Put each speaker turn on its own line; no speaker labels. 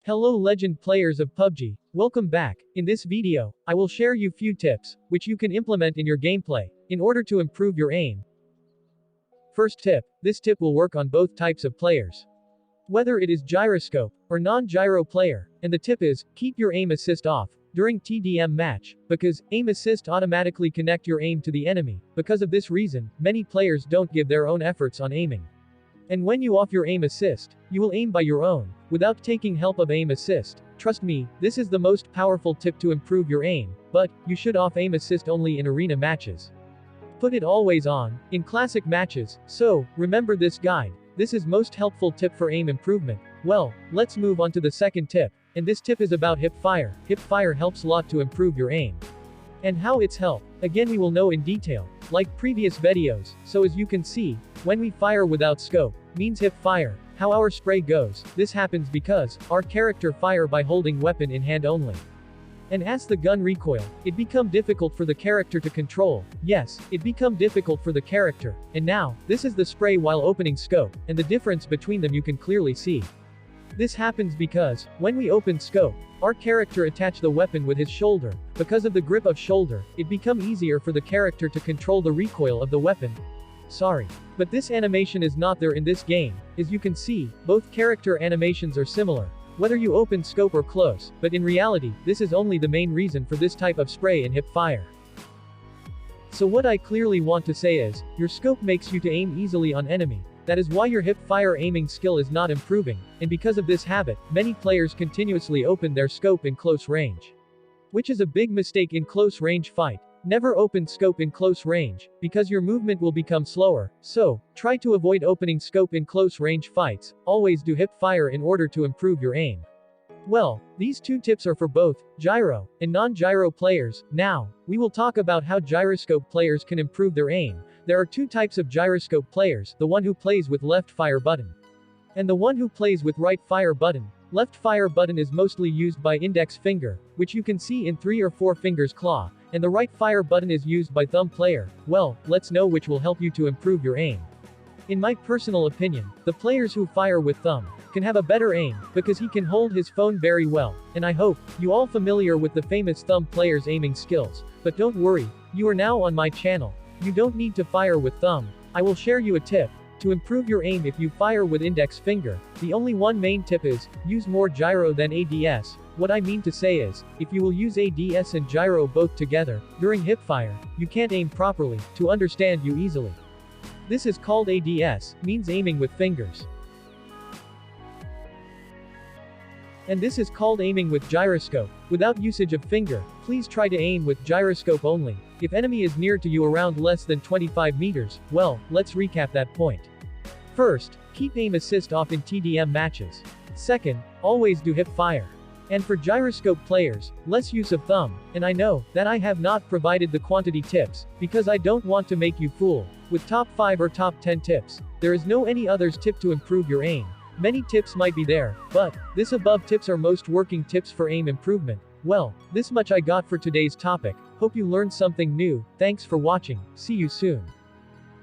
Hello legend players of PUBG, welcome back. In this video, I will share you few tips, which you can implement in your gameplay, in order to improve your aim. First tip, this tip will work on both types of players. Whether it is gyroscope, or non-gyro player, and the tip is, keep your aim assist off, during TDM match, because, aim assist automatically connect your aim to the enemy. Because of this reason, many players don't give their own efforts on aiming. And when you off your aim assist, you will aim by your own, without taking help of aim assist. Trust me, this is the most powerful tip to improve your aim, but, you should off aim assist only in arena matches. Put it always on, in classic matches, so, remember this guide. This is most helpful tip for aim improvement. Well, let's move on to the second tip, and this tip is about hip fire. Hip fire helps a lot to improve your aim. And how it's help, again we will know in detail, like previous videos, so as you can see, when we fire without scope, means hip fire, how our spray goes, this happens because, our character fire by holding weapon in hand only. And as the gun recoil, it become difficult for the character to control, yes, it become difficult for the character, and now, this is the spray while opening scope, and the difference between them you can clearly see. This happens because, when we open scope, our character attach the weapon with his shoulder. Because of the grip of shoulder, it become easier for the character to control the recoil of the weapon. Sorry. But this animation is not there in this game. As you can see, both character animations are similar, whether you open scope or close, but in reality, this is only the main reason for this type of spray and hip fire. So what I clearly want to say is, your scope makes you to aim easily on enemy. That is why your hip fire aiming skill is not improving, and because of this habit, many players continuously open their scope in close range. Which is a big mistake in close range fight. Never open scope in close range, because your movement will become slower, so, try to avoid opening scope in close range fights, always do hip fire in order to improve your aim. Well, these two tips are for both, gyro, and non-gyro players. Now, we will talk about how gyroscope players can improve their aim. There are two types of gyroscope players, the one who plays with left fire button, and the one who plays with right fire button. Left fire button is mostly used by index finger, which you can see in 3 or 4 fingers claw, and the right fire button is used by thumb player. Well, let's know which will help you to improve your aim. In my personal opinion, the players who fire with thumb can have a better aim, because he can hold his phone very well, and I hope you all familiar with the famous thumb players aiming skills. But don't worry, you are now on my channel. You don't need to fire with thumb. I will share you a tip to improve your aim if you fire with index finger. The only one main tip is, use more gyro than ADS. What I mean to say is, if you will use ADS and gyro both together, during hip fire, you can't aim properly, to understand you easily. This is called ADS, means aiming with fingers. And this is called aiming with gyroscope, without usage of finger. Please try to aim with gyroscope only. If enemy is near to you around less than 25 meters, well, let's recap that point. First, keep aim assist off in TDM matches. Second, always do hip fire. And for gyroscope players, less use of thumb, and I know that I have not provided the quantity tips, because I don't want to make you fool with top 5 or top 10 tips. There is no any others tip to improve your aim. Many tips might be there, but, this above tips are most working tips for aim improvement. Well, this much I got for today's topic. Hope you learned something new. Thanks for watching. See you soon.